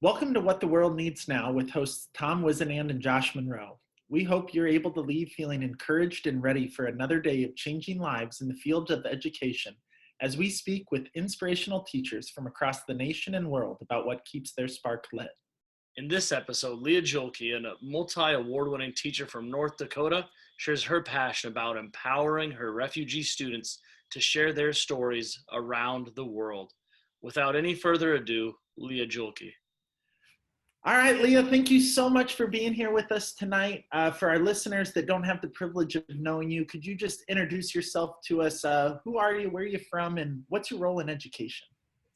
Welcome to What the World Needs Now with hosts Tom Wizenand and Josh Monroe. We hope you're able to leave feeling encouraged and ready for another day of changing lives in the field of education as we speak with inspirational teachers from across the nation and world about what keeps their spark lit. In this episode, Leah Juelke, a multi-award-winning teacher from North Dakota, shares her passion about empowering her refugee students to share their stories around the world. Without any further ado, Leah Juelke. All right, Leah, thank you so much for being here with us tonight. For our listeners that don't have the privilege of knowing you, could you just introduce yourself to us? Who are you, where are you from, and what's your role in education?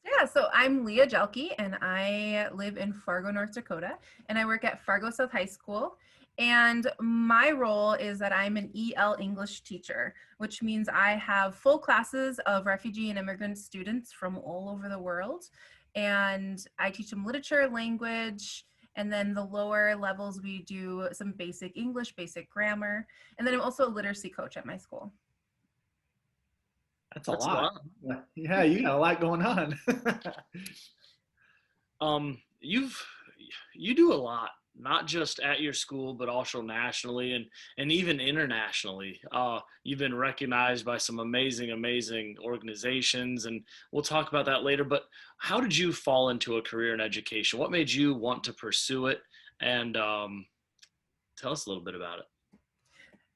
Yeah, so I'm Leah Juelke, and I live in Fargo, North Dakota, and I work at Fargo South High School. And my role is that I'm an EL English teacher, which means I have full classes of refugee and immigrant students from all over the world. And I teach them literature, language, and then the lower levels, we do some basic English, basic grammar. And then I'm also a literacy coach at my school. That's a lot. Yeah, you got a lot going on. You do a lot, not just at your school, but also nationally and even internationally. You've been recognized by some amazing organizations, and we'll talk about that later. But how did you fall into a career in education? What made you want to pursue it? And tell us a little bit about it.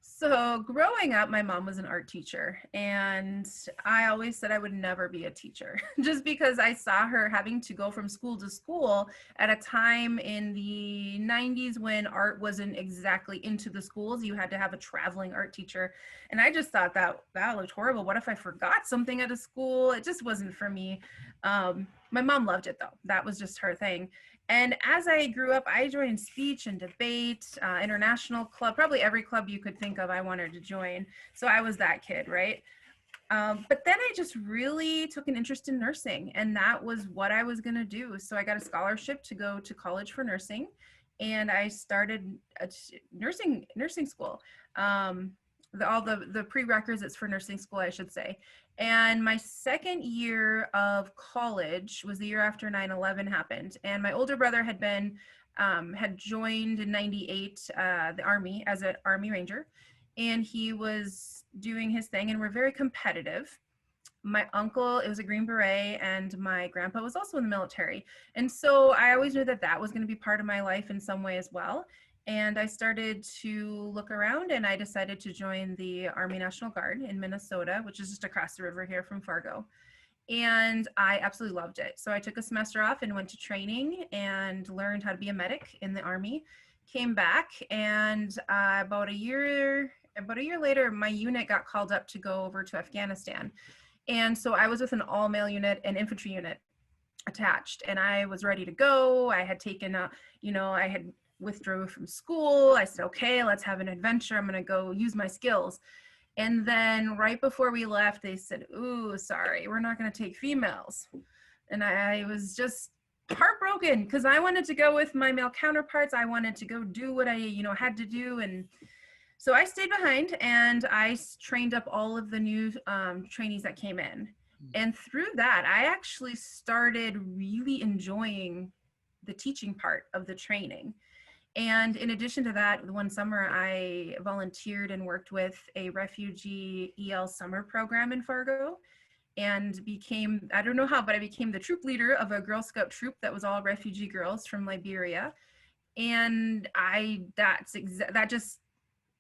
So growing up, my mom was an art teacher, and I always said I would never be a teacher just because I saw her having to go from school to school at a time in the 90s when art wasn't exactly into the schools. You had to have a traveling art teacher. And I just thought that looked horrible. What if I forgot something at a school? It just wasn't for me. My mom loved it though. That was just her thing. And as I grew up, I joined speech and debate, international club, probably every club you could think of I wanted to join. So I was that kid, right? But then I just really took an interest in nursing, and that was what I was going to do. So I got a scholarship to go to college for nursing, and I started a nursing school. All the prerequisites for nursing school, I should say. And my second year of college was the year after 9/11 happened. And my older brother had joined in 98 the Army as an Army Ranger. And he was doing his thing, and we're very competitive. My uncle, it was a Green Beret, and my grandpa was also in the military. And so I always knew that was going to be part of my life in some way as well. And I started to look around, and I decided to join the Army National Guard in Minnesota, which is just across the river here from Fargo. And I absolutely loved it. So I took a semester off and went to training and learned how to be a medic in the Army. Came back, and about a year later, my unit got called up to go over to Afghanistan. And so I was with an all-male unit, an infantry unit attached, and I was ready to go. I had taken I had withdrew from school. I said, okay, let's have an adventure. I'm going to go use my skills. And then right before we left, they said, ooh, sorry, we're not going to take females. And I was just heartbroken because I wanted to go with my male counterparts. I wanted to go do what I, had to do. And so I stayed behind, and I trained up all of the new trainees that came in. And through that, I actually started really enjoying the teaching part of the training. And in addition to that, one summer I volunteered and worked with a refugee EL summer program in Fargo, and became, I don't know how, but I became the troop leader of a Girl Scout troop that was all refugee girls from Liberia. And that just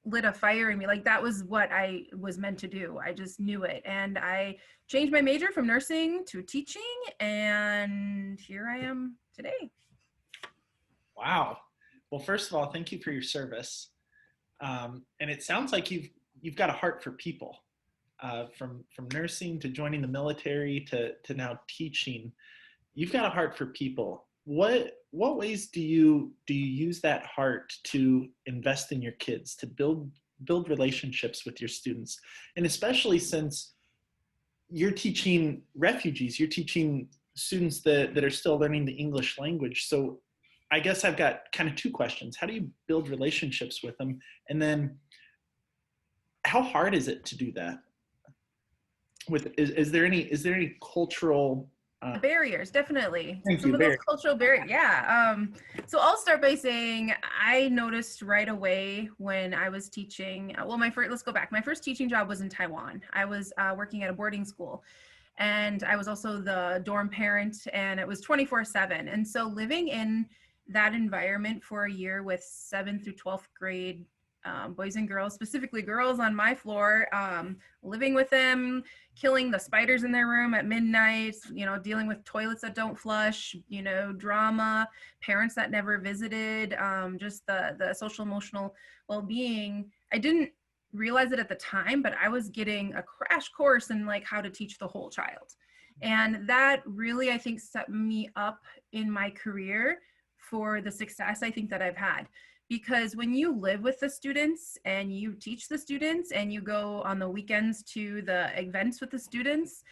lit a fire in me. Like, that was what I was meant to do. I just knew it. And I changed my major from nursing to teaching, and here I am today. Wow. Well, first of all, thank you for your service. And it sounds like you've got a heart for people, from nursing to joining the military to now teaching. You've got a heart for people. What ways do you use that heart to invest in your kids, to build relationships with your students? And especially since you're teaching refugees, you're teaching students that are still learning the English language. So I guess I've got kind of two questions. How do you build relationships with them? And then how hard is it to do that? Is there any cultural The barriers, definitely. Thank Some you, of those Barry. cultural barriers. Yeah. So I'll start by saying I noticed right away when I was teaching. Well, let's go back. My first teaching job was in Taiwan. I was working at a boarding school, and I was also the dorm parent, and it was 24/7. And so living in that environment for a year with 7th through 12th grade boys and girls, specifically girls on my floor, living with them, killing the spiders in their room at midnight, dealing with toilets that don't flush, drama, parents that never visited, just the social emotional well-being. I didn't realize it at the time, but I was getting a crash course in like how to teach the whole child. And that really, I think, set me up in my career for the success I think that I've had. Because when you live with the students and you teach the students and you go on the weekends to the events with the students,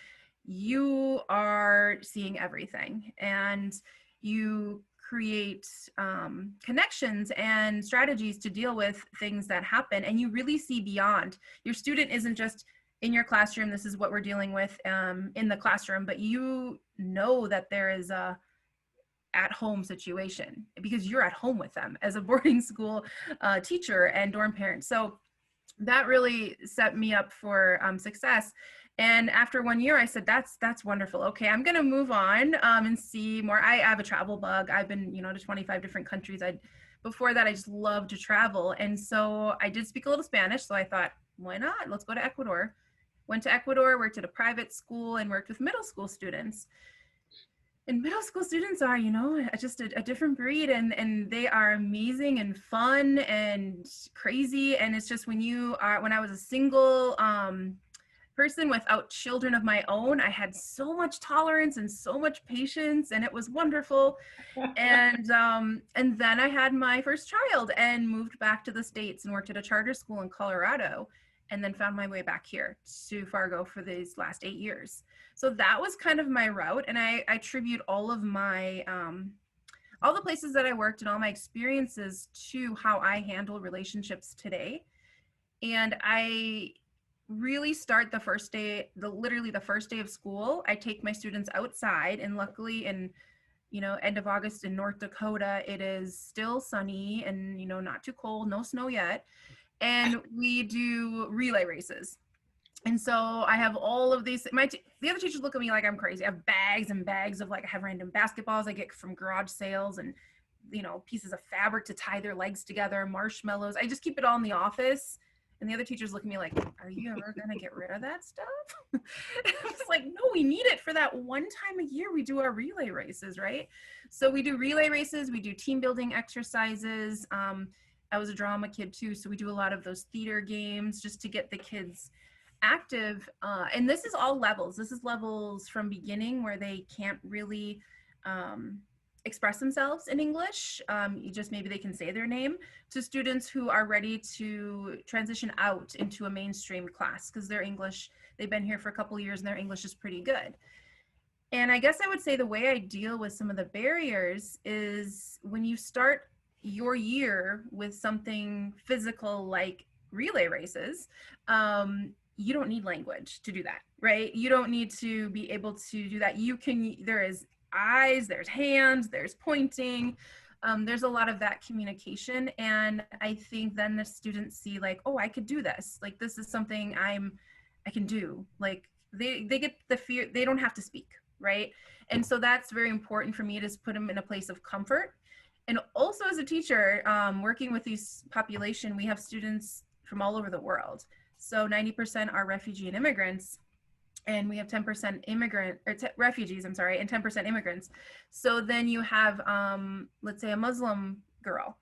you are seeing everything, and you create connections and strategies to deal with things that happen, and you really see beyond. Your student isn't just in your classroom, this is what we're dealing with in the classroom, but you know that there is a at-home situation because you're at home with them as a boarding school teacher and dorm parent. So that really set me up for success. And after 1 year, I said, that's wonderful. Okay, I'm going to move on and see more. I have a travel bug. I've been, to 25 different countries. Before that, I just love to travel. And so I did speak a little Spanish. So I thought, why not? Let's go to Ecuador. Went to Ecuador, worked at a private school, and worked with middle school students. And middle school students are, just a different breed, and they are amazing and fun and crazy. And it's just when I was a single person without children of my own, I had so much tolerance and so much patience, and it was wonderful. And then I had my first child and moved back to the States and worked at a charter school in Colorado, and then found my way back here to Fargo for these last 8 years. So that was kind of my route. And I attribute all of my, all the places that I worked and all my experiences to how I handle relationships today. And I really start the first day, literally the first day of school, I take my students outside, and luckily in, end of August in North Dakota, it is still sunny and, not too cold, no snow yet. And we do relay races. And so I have all of these, the other teachers look at me like I'm crazy. I have bags and bags of I have random basketballs I get from garage sales, and, pieces of fabric to tie their legs together, marshmallows. I just keep it all in the office. And the other teachers look at me like, are you ever going to get rid of that stuff? It's like, no, we need it for that one time a year we do our relay races, right? So we do relay races, we do team building exercises. I was a drama kid too, so we do a lot of those theater games just to get the kids active. And this is all levels. This is levels from beginning where they can't really express themselves in English. Maybe they can say their name, to students who are ready to transition out into a mainstream class because their English, they've been here for a couple of years and their English is pretty good. And I guess I would say the way I deal with some of the barriers is when you start your year with something physical like relay races, you don't need language to do that, right? You don't need to be able to do that. There is eyes, there's hands, there's pointing, there's a lot of that communication. And I think then the students see like, oh, I could do this. Like, this is something I can do. Like they get the fear, they don't have to speak, right? And so that's very important for me to put them in a place of comfort. And also as a teacher, working with these population, we have students from all over the world. So 90% are refugee and immigrants, and we have 10% refugees, and 10% immigrants. So then you have, let's say a Muslim girl.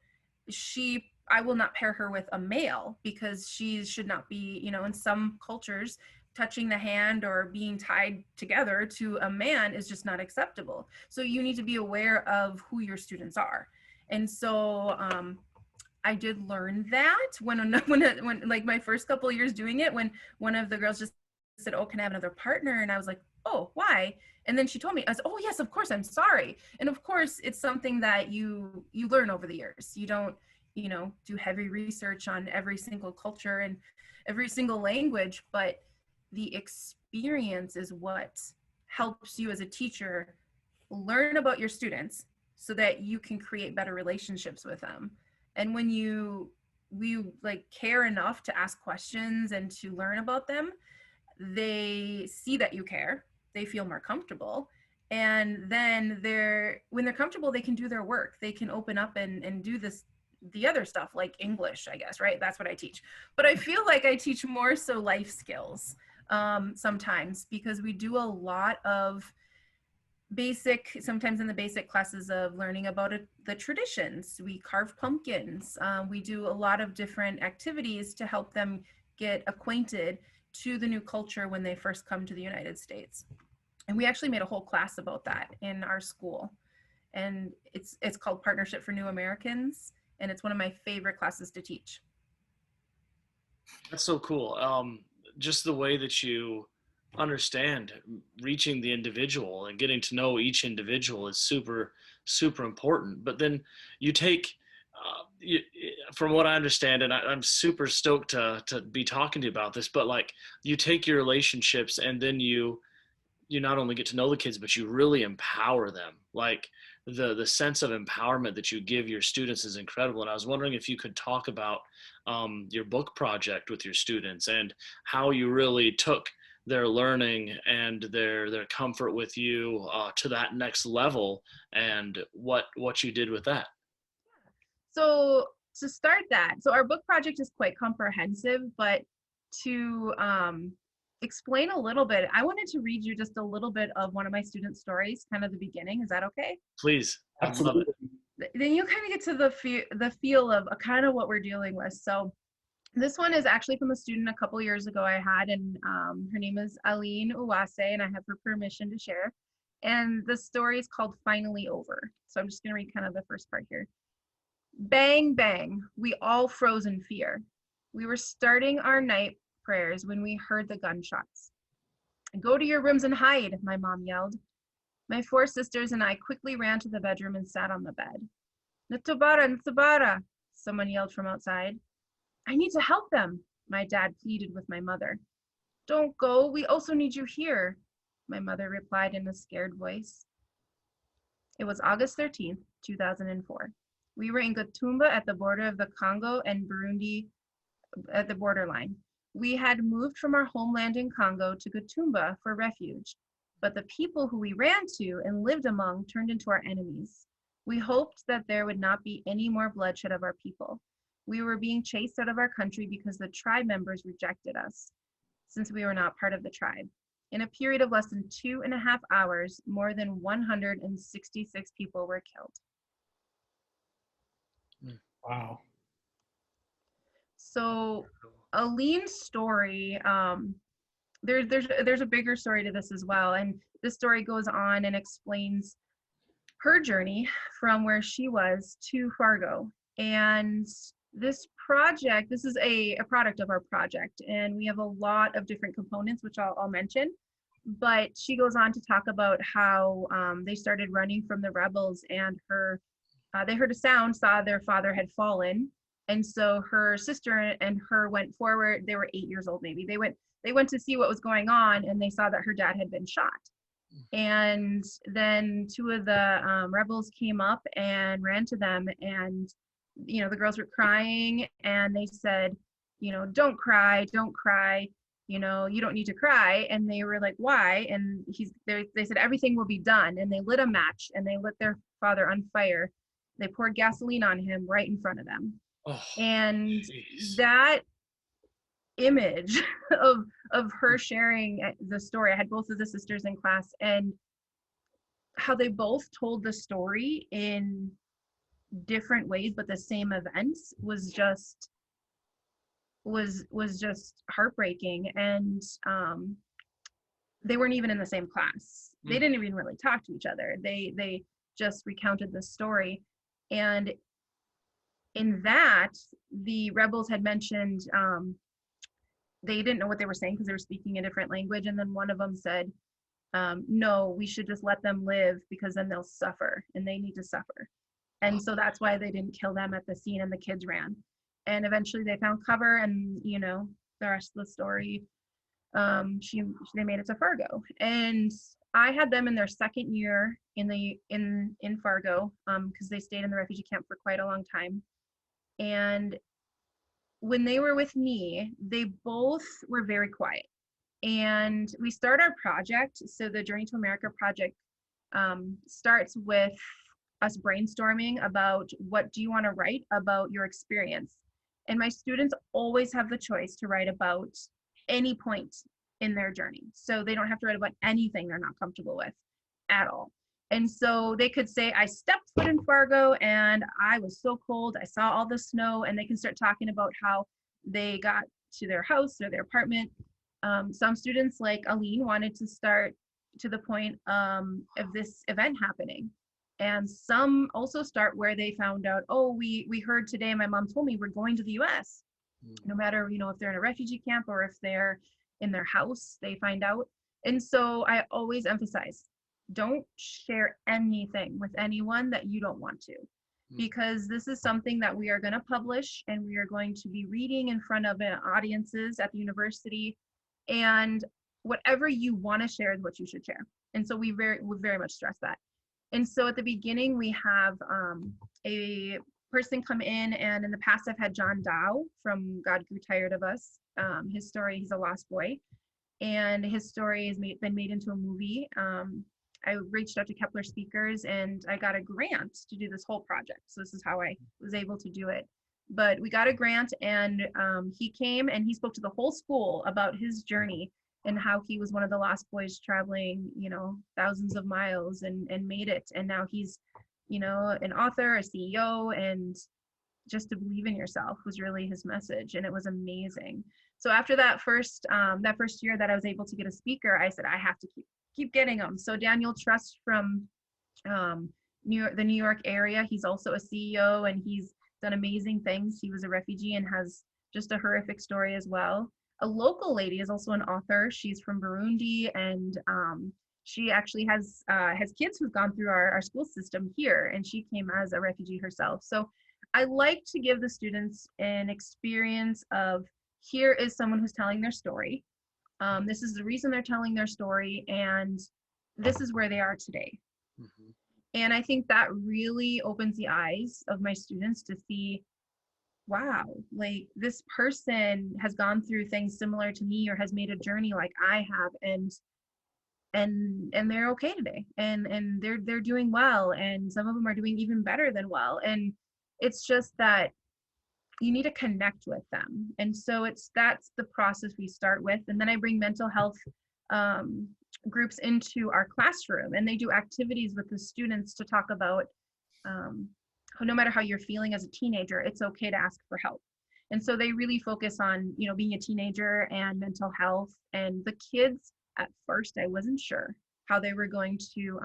I will not pair her with a male because she should not be, in some cultures, touching the hand or being tied together to a man is just not acceptable. So you need to be aware of who your students are. And so I did learn that when like my first couple of years doing it, when one of the girls just said, oh, can I have another partner? And I was like, oh, why? And then she told me, I was, oh yes, of course, I'm sorry. And of course, it's something that you learn over the years. You don't, do heavy research on every single culture and every single language, but the experience is what helps you as a teacher learn about your students so that you can create better relationships with them. And when we like care enough to ask questions and to learn about them, they see that you care, they feel more comfortable, and then when they're comfortable, they can do their work, they can open up and do the other stuff like English, I guess, right? That's what I teach. But I feel like I teach more so life skills sometimes, because we do a lot of sometimes in the basic classes of learning about the traditions. We carve pumpkins. We do a lot of different activities to help them get acquainted to the new culture when they first come to the United States. And we actually made a whole class about that in our school. And it's called Partnership for New Americans. And it's one of my favorite classes to teach. That's so cool. Just the way that you understand reaching the individual and getting to know each individual is super, super important. But then you take, from what I understand, and I'm super stoked to be talking to you about this, but like you take your relationships and then you not only get to know the kids, but you really empower them. Like the sense of empowerment that you give your students is incredible. And I was wondering if you could talk about your book project with your students and how you really took their learning and their comfort with you to that next level, and what you did with that. So to start that, so our book project is quite comprehensive, but to explain a little bit, I wanted to read you just a little bit of one of my students' stories, kind of the beginning. Is that okay? Please. I'd love it. Then you kind of get to the feel of kind of what we're dealing with. So this one is actually from a student a couple years ago I had, and her name is Aline Uwase, and I have her permission to share. And the story is called Finally Over. So I'm just going to read kind of the first part here. Bang, bang, we all froze in fear. We were starting our night prayers when we heard the gunshots. Go to your rooms and hide, my mom yelled. My 4 sisters and I quickly ran to the bedroom and sat on the bed. Ntubara, Ntubara, someone yelled from outside. I need to help them, my dad pleaded with my mother. Don't go, we also need you here, my mother replied in a scared voice. It was August 13th, 2004. We were in Gatumba at the border of the Congo and Burundi at the borderline. We had moved from our homeland in Congo to Gatumba for refuge, but the people who we ran to and lived among turned into our enemies. We hoped that there would not be any more bloodshed of our people. We were being chased out of our country because the tribe members rejected us, since we were not part of the tribe. In a period of less than 2.5 hours, more than 166 people were killed. Wow. So Aline's story, there's a bigger story to this as well. And this story goes on and explains her journey from where she was to Fargo. And this project, this is a product of our project, and we have a lot of different components, which I'll mention. But she goes on to talk about how they started running from the rebels, and they heard a sound, saw their father had fallen, and so her sister and her went forward. They were 8 years old, maybe. They went to see what was going on, and they saw that her dad had been shot. And then 2 of the rebels came up and ran to them, and the girls were crying, and they said, don't cry, you don't need to cry. And they were like, why? And they said everything will be done. And they lit a match, and they lit their father on fire. They poured gasoline on him right in front of them. Oh, and geez. That image of her sharing the story, I had both of the sisters in class, and how they both told the story in different ways, but the same events was just heartbreaking. And they weren't even in the same class. They didn't even really talk to each other. They just recounted the story. And in that, the rebels had mentioned they didn't know what they were saying because they were speaking a different language. And then one of them said, no, we should just let them live, because then they'll suffer, and they need to suffer. And so that's why they didn't kill them at the scene, and the kids ran. And eventually they found cover, and the rest of the story, they made it to Fargo. And I had them in their second year in Fargo, because they stayed in the refugee camp for quite a long time. And when they were with me, they both were very quiet. And we start our project. So the Journey to America project starts with us brainstorming about what do you want to write about your experience. And my students always have the choice to write about any point in their journey. So they don't have to write about anything they're not comfortable with at all. And so they could say, I stepped foot in Fargo and I was so cold. I saw all the snow, and they can start talking about how they got to their house or their apartment. Some students like Aline wanted to start to the point of this event happening. And some also start where they found out, oh, we heard today, my mom told me we're going to the US. No matter, if they're in a refugee camp or if they're in their house, they find out. And so I always emphasize, don't share anything with anyone that you don't want to, because this is something that we are going to publish and we are going to be reading in front of audiences at the university, and whatever you want to share is what you should share. And so we very much stress that. And so at the beginning, we have a person come in, and in the past I've had John Dow from God Grew Tired of Us. His story, he's a lost boy, and his story has been made into a movie. I reached out to Kepler Speakers and I got a grant to do this whole project. So this is how I was able to do it. But we got a grant, and he came and he spoke to the whole school about his journey and how he was one of the lost boys traveling, thousands of miles and made it. And now he's, an author, a CEO, and just to believe in yourself was really his message. And it was amazing. So after that first year that I was able to get a speaker, I said, I have to keep getting them. So Daniel Trust from the New York area, he's also a CEO and he's done amazing things. He was a refugee and has just a horrific story as well. A local lady is also an author. She's from Burundi, and she actually has kids who've gone through our school system here, and she came as a refugee herself. So I like to give the students an experience of, here is someone who's telling their story. This is the reason they're telling their story, and this is where they are today. Mm-hmm. And I think that really opens the eyes of my students to see, wow, like this person has gone through things similar to me or has made a journey like I have, and they're okay today, and they're doing well, and some of them are doing even better than well. And it's just that you need to connect with them. And so that's the process we start with. And then I bring mental health groups into our classroom, and they do activities with the students to talk about no matter how you're feeling as a teenager, it's okay to ask for help. And so they really focus on, being a teenager and mental health. And the kids, at first, I wasn't sure how they were going to,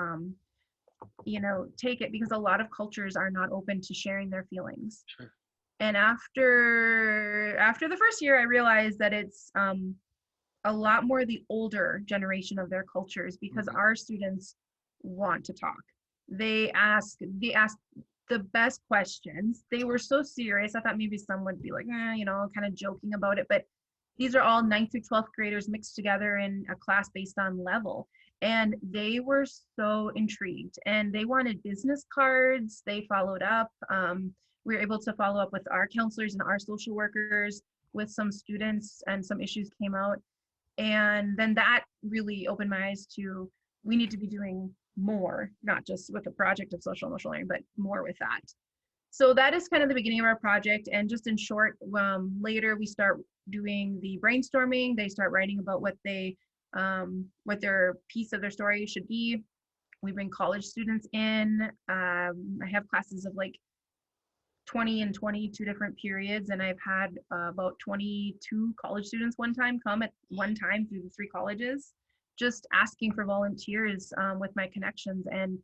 take it, because a lot of cultures are not open to sharing their feelings. Sure. And after the first year, I realized that it's a lot more the older generation of their cultures, because our students want to talk. They ask the best questions. They were so serious. I thought maybe some would be like, kind of joking about it. But these are all 9th through 12th graders mixed together in a class based on level. And they were so intrigued, and they wanted business cards. They followed up. We were able to follow up with our counselors and our social workers with some students, and some issues came out. And then that really opened my eyes to, we need to be doing more, not just with the project of social emotional learning, but more with that. So that is kind of the beginning of our project. And just in short, later we start doing the brainstorming. They start writing about what what their piece of their story should be. We bring college students in. I have classes of like 20 and 22 different periods, and I've had about 22 college students come at one time through the 3 colleges, just asking for volunteers with my connections. And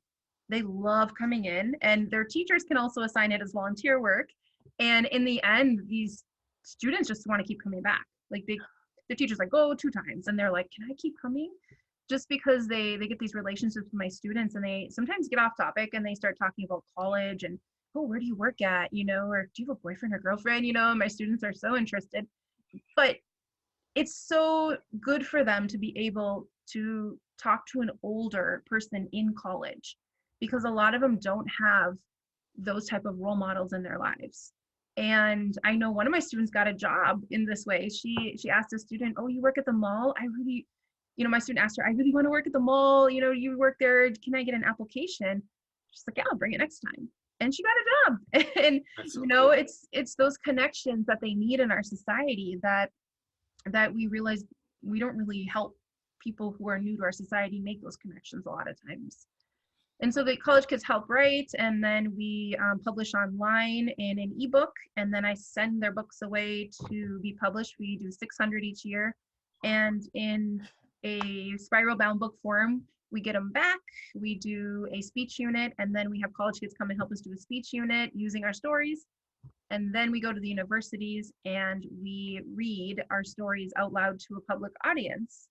they love coming in, and their teachers can also assign it as volunteer work. And in the end, these students just want to keep coming back. Like the teacher's like, go 2 times, and they're like, can I keep coming? Just because they get these relationships with my students, and they sometimes get off topic and they start talking about college and, oh, where do you work at? Or do you have a boyfriend or girlfriend? My students are so interested. But it's so good for them to be able to talk to an older person in college, because a lot of them don't have those type of role models in their lives. And I know one of my students got a job in this way. She asked a student, "Oh, you work at the mall? I really, my student asked her, I really want to work at the mall. You work there. Can I get an application?" She's like, "Yeah, I'll bring it next time." And she got a job. And That's so cool. it's those connections that they need in our society that we realize we don't really help people who are new to our society make those connections a lot of times. And so the college kids help write, and then we publish online in an ebook, and then I send their books away to be published. We do 600 each year, and in a spiral bound book form, we get them back. We do a speech unit, and then we have college kids come and help us do a speech unit using our stories. And then we go to the universities and we read our stories out loud to a public audience.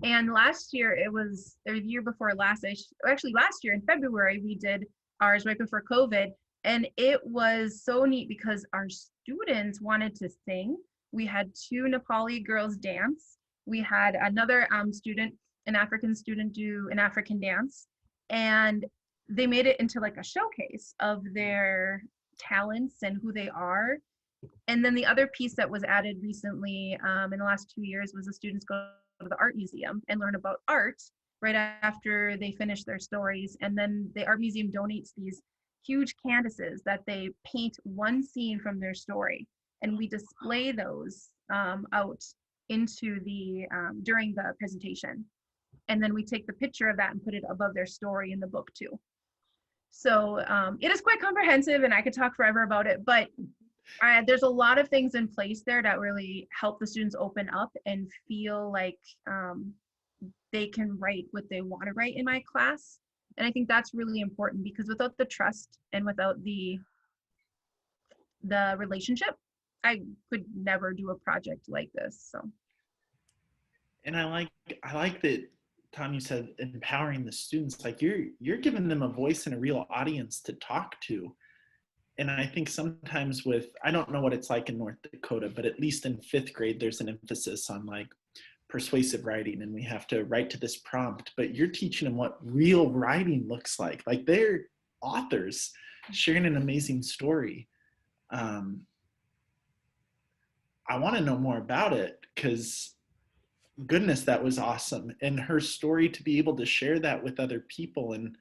And last year, it was the year before last, actually last year in February, we did ours right before COVID. And it was so neat because our students wanted to sing. We had 2 Nepali girls dance. We had another student, an African student, do an African dance. And they made it into like a showcase of their talents and who they are. And then the other piece that was added recently in the last 2 years was the students go to the art museum and learn about art right after they finish their stories. And then the art museum donates these huge canvases that they paint one scene from their story, and we display those out into the during the presentation, and then we take the picture of that and put it above their story in the book too. So it is quite comprehensive, and I could talk forever about it, but there's a lot of things in place there that really help the students open up and feel like they can write what they want to write in my class. And I think that's really important, because without the trust and without the relationship, I could never do a project like this. So. And I like that, Tom, you said empowering the students. Like you're giving them a voice and a real audience to talk to. And I think sometimes I don't know what it's like in North Dakota, but at least in 5th grade, there's an emphasis on like persuasive writing, and we have to write to this prompt, but you're teaching them what real writing looks like. Like they're authors sharing an amazing story. I want to know more about it, because goodness, that was awesome. And her story, to be able to share that with other people. And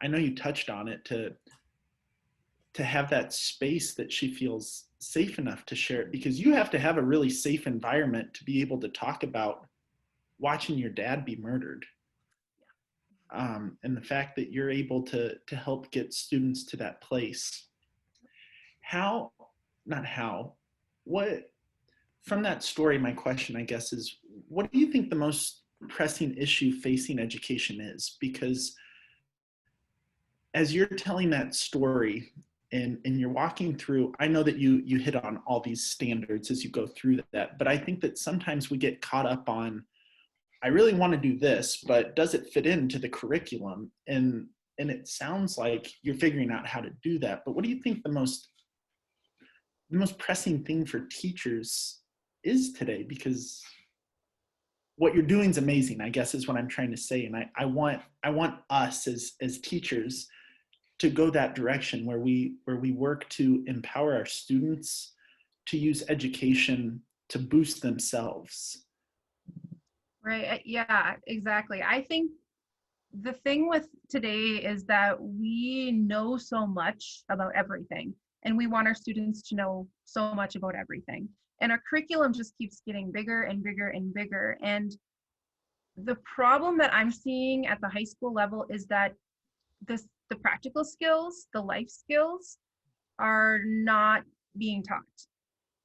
I know you touched on it, to have that space that she feels safe enough to share it, because you have to have a really safe environment to be able to talk about watching your dad be murdered. And the fact that you're able to help get students to that place. What, from that story, my question, I guess, is what do you think the most pressing issue facing education is? Because as you're telling that story, and you're walking through, I know that you hit on all these standards as you go through that, but I think that sometimes we get caught up on, I really want to do this, but does it fit into the curriculum? And it sounds like you're figuring out how to do that. But what do you think the most pressing thing for teachers is today? Because what you're doing is amazing, I guess, is what I'm trying to say. And I want us as teachers to go that direction, where we work to empower our students to use education to boost themselves. Right. Yeah, exactly. I think the thing with today is that we know so much about everything, and we want our students to know so much about everything. And our curriculum just keeps getting bigger and bigger and bigger. And the problem that I'm seeing at the high school level is that the practical skills, the life skills, are not being taught.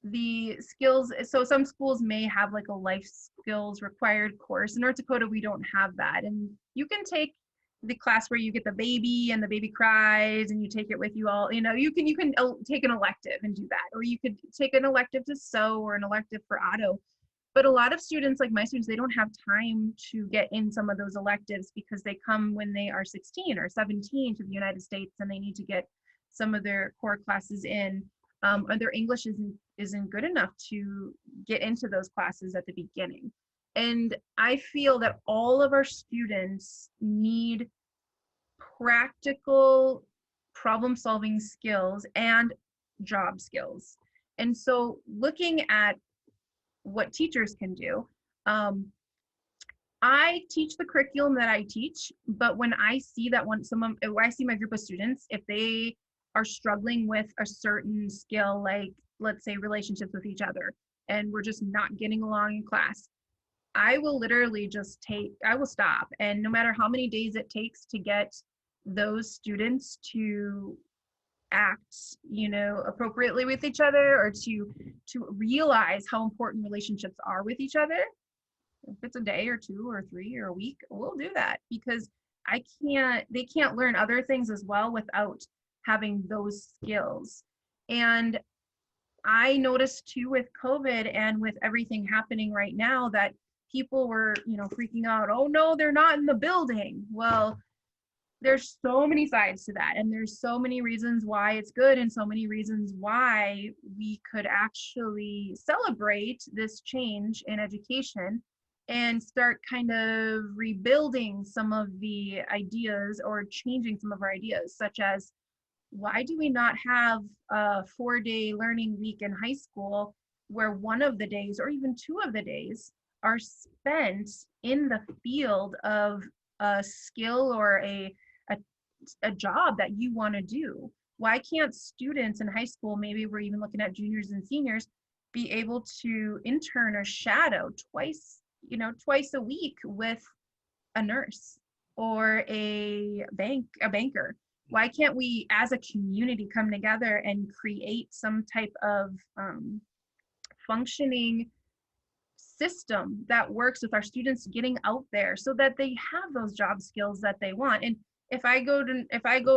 The skills, so some schools may have like a life skills required course. In North Dakota, we don't have that. And you can take the class where you get the baby and the baby cries and you take it with you all, you can take an elective and do that, or you could take an elective to sew or an elective for auto. But a lot of students, like my students, they don't have time to get in some of those electives because they come when they are 16 or 17 to the United States, and they need to get some of their core classes in, or their English isn't good enough to get into those classes at the beginning. And I feel that all of our students need practical problem solving skills and job skills. And so looking at what teachers can do, I teach the curriculum that I teach, but when I see that when I see my group of students, if they are struggling with a certain skill, like let's say relationships with each other, and we're just not getting along in class, I will literally I will stop. And no matter how many days it takes to get those students to act, appropriately with each other, or to realize how important relationships are with each other, if it's a day or two or three or a week, we'll do that, because they can't learn other things as well without having those skills. And I noticed too with COVID and with everything happening right now that people were, freaking out. Oh no, they're not in the building. Well, there's so many sides to that, and there's so many reasons why it's good and so many reasons why we could actually celebrate this change in education and start kind of rebuilding some of the ideas or changing some of our ideas, such as, why do we not have a 4-day learning week in high school where one of the days or even two of the days are spent in the field of a skill or a job that you want to do? Why can't students in high school, maybe we're even looking at juniors and seniors, be able to intern or shadow twice a week with a nurse or a banker? Why can't we as a community come together and create some type of functioning system that works with our students getting out there so that they have those job skills that they want? And if I go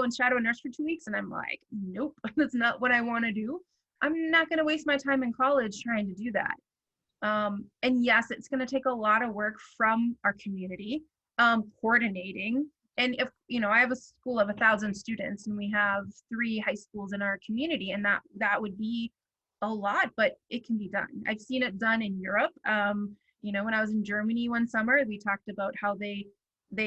and shadow a nurse for 2 weeks and I'm like, nope, that's not what I want to do, I'm not going to waste my time in college trying to do that. And yes, it's going to take a lot of work from our community, coordinating. And if, I have a school of 1,000 students and we have 3 high schools in our community, and that would be a lot, but it can be done. I've seen it done in Europe. When I was in Germany one summer, we talked about how they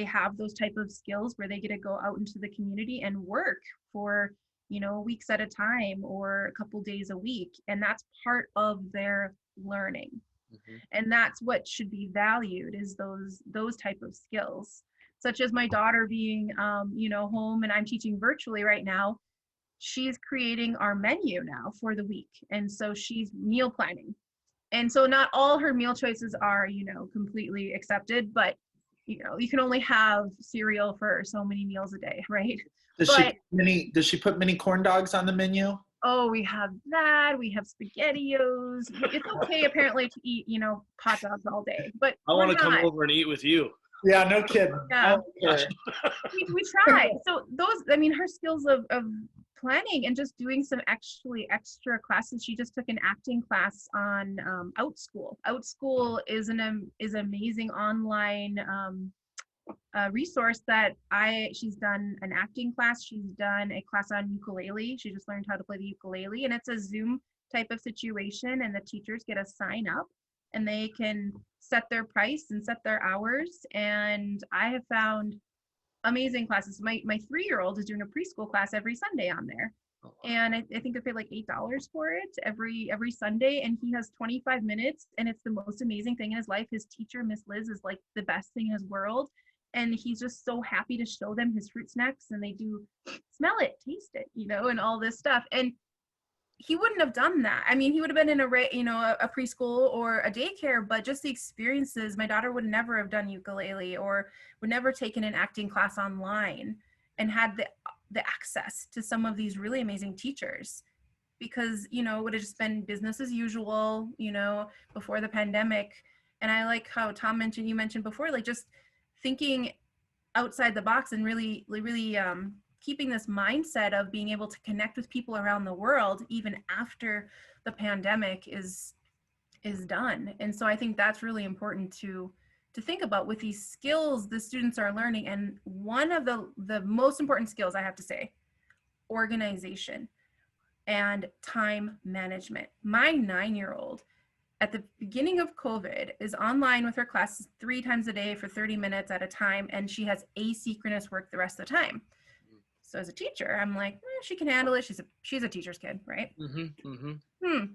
have those type of skills where they get to go out into the community and work for, weeks at a time or a couple days a week. And that's part of their learning. Mm-hmm. And that's what should be valued, is those type of skills, such as my daughter being, home, and I'm teaching virtually right now. She's creating our menu now for the week. And so she's meal planning. And so not all her meal choices are, completely accepted, but, you can only have cereal for so many meals a day, right? Does she put mini corn dogs on the menu? Oh, we have that. We have SpaghettiOs. It's okay apparently to eat, hot dogs all day, but I want to come over and eat with you. Yeah, no kidding. Yeah. We try. So her skills of planning and just doing some extra classes. She just took an acting class on OutSchool. OutSchool is an amazing online resource that she's done an acting class. She's done a class on ukulele. She just learned how to play the ukulele, and it's a Zoom type of situation, and the teachers get to sign up and they can set their price and set their hours. And I have found amazing classes. My 3-year-old is doing a preschool class every Sunday on there. Oh, wow. And I think they pay like $8 for it every Sunday, and he has 25 minutes, and it's the most amazing thing in his life. His teacher, Miss Liz, is like the best thing in his world, and he's just so happy to show them his fruit snacks, and they do smell it, taste it, and all this stuff. And he wouldn't have done that. I mean, he would have been in a preschool or a daycare, but just the experiences, my daughter would never have done ukulele or would never taken an acting class online and had the access to some of these really amazing teachers, because, it would have just been business as usual, before the pandemic. And I like how you mentioned before, like just thinking outside the box and really keeping this mindset of being able to connect with people around the world even after the pandemic is done. And so I think that's really important to think about with these skills the students are learning. And one of the most important skills, I have to say, organization and time management. My 9-year-old at the beginning of COVID is online with her classes 3 times a day for 30 minutes at a time, and she has asynchronous work the rest of the time. So as a teacher, I'm like, she can handle it. She's a teacher's kid, right?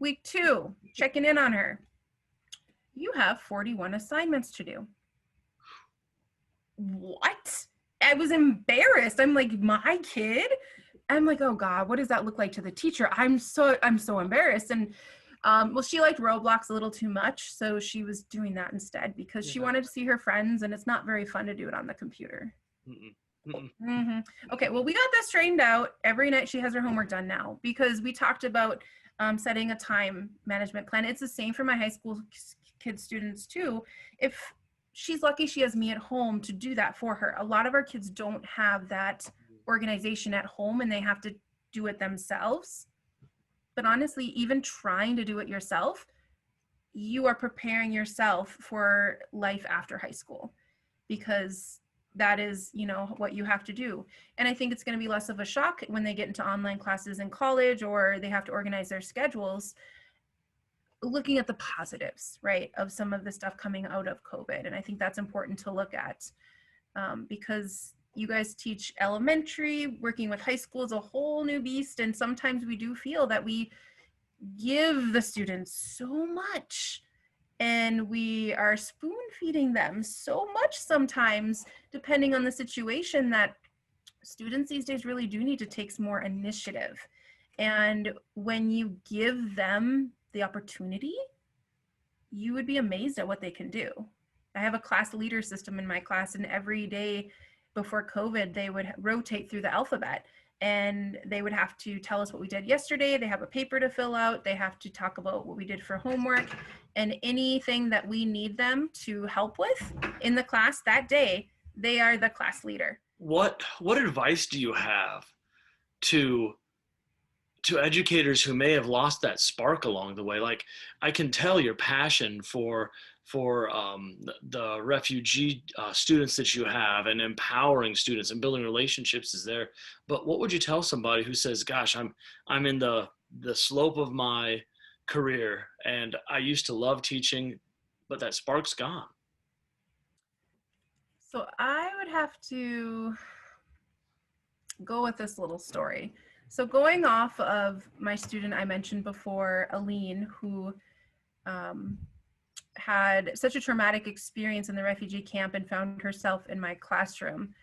Week 2, checking in on her. You have 41 assignments to do. What? I was embarrassed. I'm like, my kid? I'm like, oh God, what does that look like to the teacher? I'm so embarrassed. And well, she liked Roblox a little too much, so she was doing that instead because she wanted to see her friends, and it's not very fun to do it on the computer. Okay, well, we got this straightened out. Every night she has her homework done now because we talked about setting a time management plan. It's the same for my high school kids students too. If she's lucky, she has me at home to do that for her. A lot of our kids don't have that organization at home, and they have to do it themselves. But honestly, even trying to do it yourself, you are preparing yourself for life after high school, because that is, you know, what you have to do. And I think it's going to be less of a shock when they get into online classes in college, or they have to organize their schedules, looking at the positives, right, of some of the stuff coming out of COVID. And I think that's important to look at, because you guys teach elementary, working with high school is a whole new beast. And sometimes we do feel that we give the students so much, and we are spoon feeding them so much sometimes, depending on the situation, that students these days really do need to take more initiative. And when you give them the opportunity, you would be amazed at what they can do. I have a class leader system in my class, and every day before COVID, they would rotate through the alphabet, and they would have to tell us what we did yesterday. They have a paper to fill out. They have to talk about what we did for homework, and anything that we need them to help with in the class that day, they are the class leader. What advice do you have to educators who may have lost that spark along the way? Like, I can tell your passion for the refugee students that you have, and empowering students and building relationships is there. But what would you tell somebody who says, gosh, I'm in the slope of my career, and I used to love teaching, but that spark's gone? So I would have to go with this little story. So going off of my student I mentioned before, Aline, who had such a traumatic experience in the refugee camp and found herself in my classroom.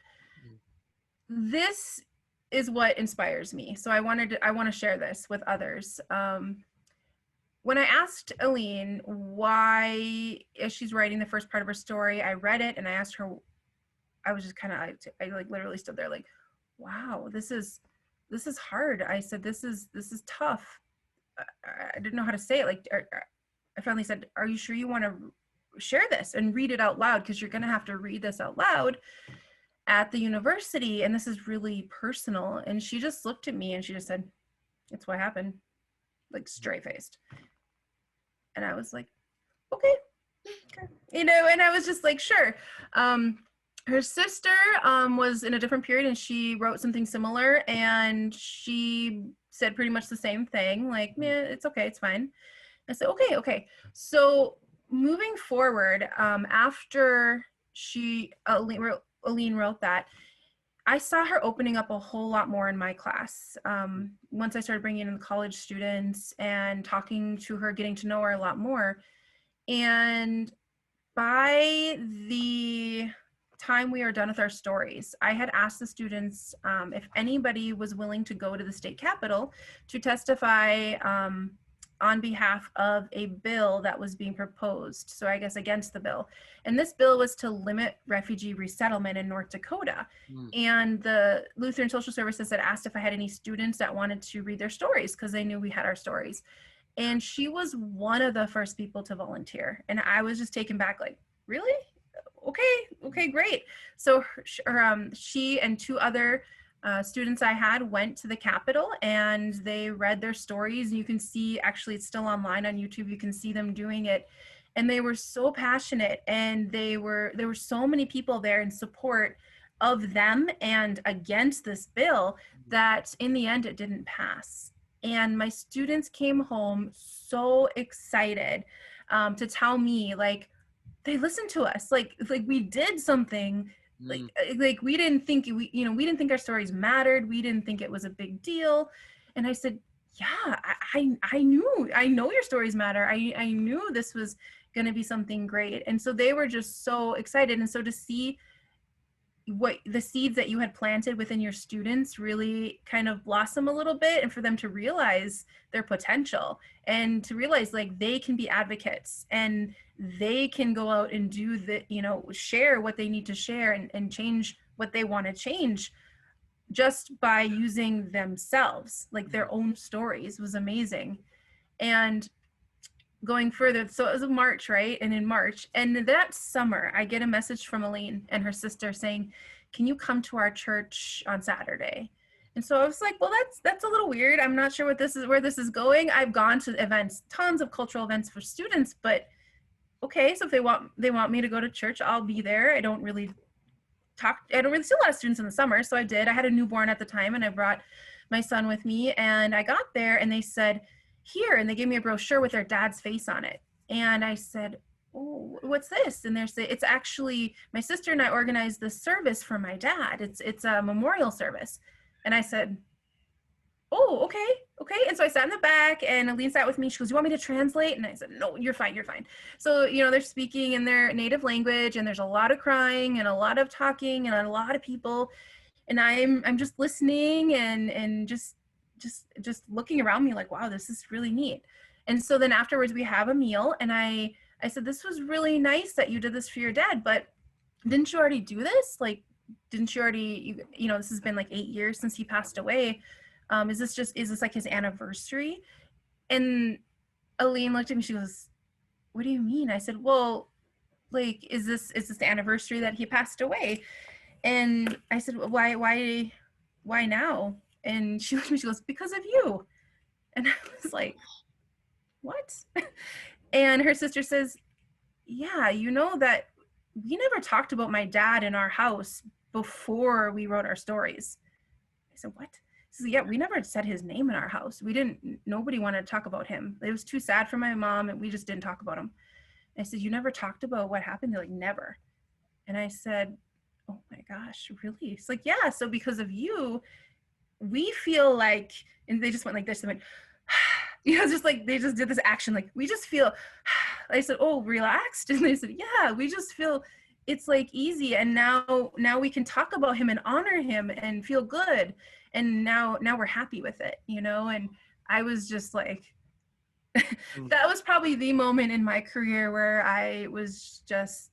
This is what inspires me. So I want to share this with others. When I asked Aline why, as she's writing the first part of her story, I read it and I asked her, I was just kind of, I like literally stood there like, wow, this is hard. I said, this is tough. I didn't know how to say it. Like, I finally said, are you sure you want to share this and read it out loud? Because you're going to have to read this out loud at the university. And this is really personal. And she just looked at me and she just said, it's what happened, like straight faced. And I was like, okay. You know, and I was just like, sure. Her sister was in a different period, and she wrote something similar, and she said pretty much the same thing, like, man, it's okay, it's fine. I said, okay. So moving forward, after Aline wrote that, I saw her opening up a whole lot more in my class. Once I started bringing in the college students and talking to her, getting to know her a lot more. And by the time we are done with our stories, I had asked the students if anybody was willing to go to the state capitol to testify on behalf of a bill that was being proposed. So I guess against the bill. And this bill was to limit refugee resettlement in North Dakota. And the Lutheran Social Services had asked if I had any students that wanted to read their stories, because they knew we had our stories. And she was one of the first people to volunteer. And I was just taken back, like, really? Okay, great. So she and 2 other students I had went to the Capitol, and they read their stories. You can see, actually it's still online on YouTube, you can see them doing it. And they were so passionate, and there were so many people there in support of them and against this bill that in the end it didn't pass. And my students came home so excited. to tell me like they listened to us, like we did something, like we didn't think we didn't think our stories mattered, we didn't think it was a big deal. And I said, yeah, I know your stories matter. I knew this was going to be something great. And so they were just so excited. And so to see what the seeds that you had planted within your students really kind of blossom a little bit, and for them to realize their potential and to realize like they can be advocates and they can go out and do the, share what they need to share and change what they want to change just by using themselves, like their own stories, was amazing. And going further, so it was March, right? And in March, and that summer, I get a message from Aline and her sister saying, can you come to our church on Saturday? And so I was like, well, that's a little weird. I'm not sure where this is going. I've gone to events, tons of cultural events for students, but okay, so if they want me to go to church, I'll be there. I don't really see a lot of students in the summer. So I did. I had a newborn at the time, and I brought my son with me, and I got there and they said, here, and they gave me a brochure with their dad's face on it. And I said, oh, what's this? And it's actually, my sister and I organized this service for my dad. It's a memorial service. And I said, oh, okay. And so I sat in the back, and Aline sat with me. She goes, you want me to translate? And I said, no, you're fine. So, they're speaking in their native language, and there's a lot of crying and a lot of talking and a lot of people. And I'm just listening and just looking around me like, wow, this is really neat. And so then afterwards we have a meal, and I said, this was really nice that you did this for your dad, but didn't you already do this? Like, didn't you already, this has been like 8 years since he passed away. Is this like his anniversary? And Aline looked at me, she goes, what do you mean? I said, well, like, is this the anniversary that he passed away? And I said, why now? And she looked at me, she goes, because of you. And I was like, what? And her sister says, yeah, that we never talked about my dad in our house before we wrote our stories. I said, what? She said, yeah, we never said his name in our house. Nobody wanted to talk about him. It was too sad for my mom, and we just didn't talk about him. And I said, you never talked about what happened? They're like, never. And I said, oh my gosh, really? It's like, yeah, so because of you, we feel like, and they just went like this, and went, just like, they just did this action, like, we just feel, I said, oh, relaxed? And they said, yeah, we just feel it's like easy, and now we can talk about him and honor him and feel good, and now we're happy with it, and I was just like, that was probably the moment in my career where I was just,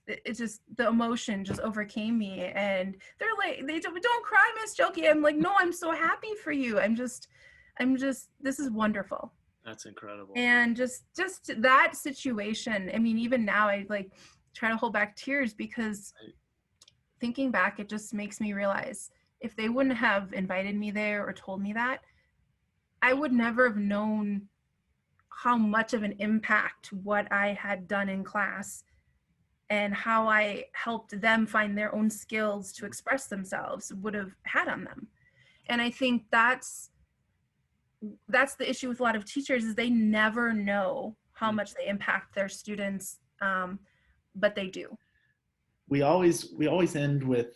the emotion just overcame me. And they're like, don't cry, Miss Juelke. I'm like, no, I'm so happy for you. I'm just, this is wonderful. That's incredible. And just that situation, I mean, even now I like try to hold back tears, because thinking back, it just makes me realize if they wouldn't have invited me there or told me that, I would never have known how much of an impact what I had done in class and how I helped them find their own skills to express themselves would have had on them. And I think that's the issue with a lot of teachers, is they never know how much they impact their students, but they do. We always end with,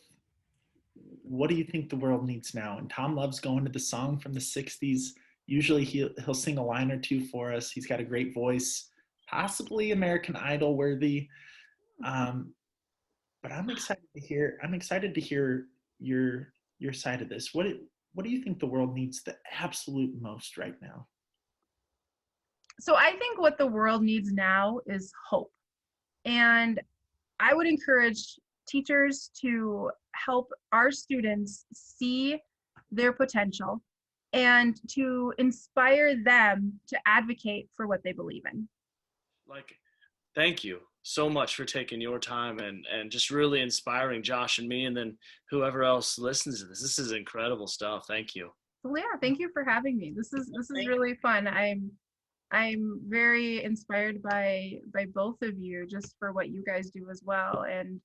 what do you think the world needs now? And Tom loves going to the song from the 60s. Usually he'll sing a line or two for us. He's got a great voice, possibly American Idol worthy. But I'm excited to hear your side of this. What do you think the world needs the absolute most right now? So I think what the world needs now is hope. And I would encourage teachers to help our students see their potential and to inspire them to advocate for what they believe in. Like, thank you so much for taking your time and just really inspiring Josh and me, and then whoever else listens to this. This is incredible stuff. Thank you. Well, yeah, thank you for having me. This is really fun. I'm very inspired by both of you, just for what you guys do as well. And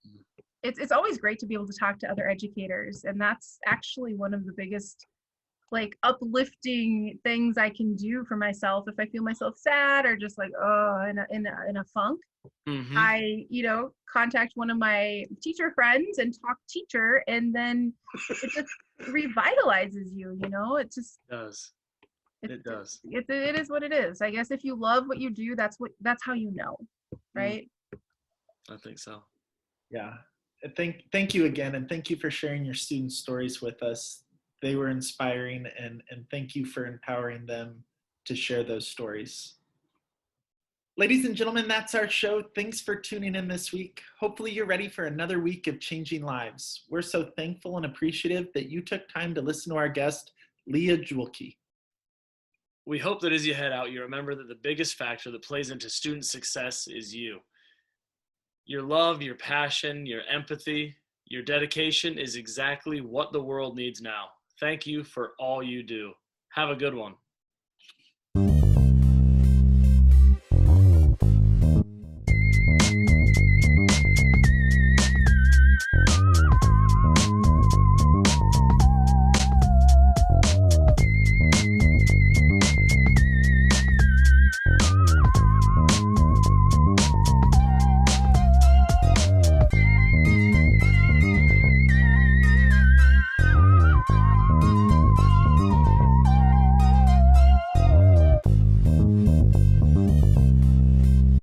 it's always great to be able to talk to other educators. And that's actually one of the biggest like uplifting things I can do for myself if I feel myself sad or just like in a funk. Mm-hmm. I, contact one of my teacher friends and talk teacher, and then it just revitalizes you. It just It does. it, It does. it is what it is. I guess if you love what you do, that's how you know, right? I think so. Yeah. Thank you again, and thank you for sharing your student stories with us. They were inspiring, and thank you for empowering them to share those stories. Ladies and gentlemen, that's our show. Thanks for tuning in this week. Hopefully you're ready for another week of changing lives. We're so thankful and appreciative that you took time to listen to our guest, Leah Juelke. We hope that as you head out, you remember that the biggest factor that plays into student success is you. Your love, your passion, your empathy, your dedication is exactly what the world needs now. Thank you for all you do. Have a good one.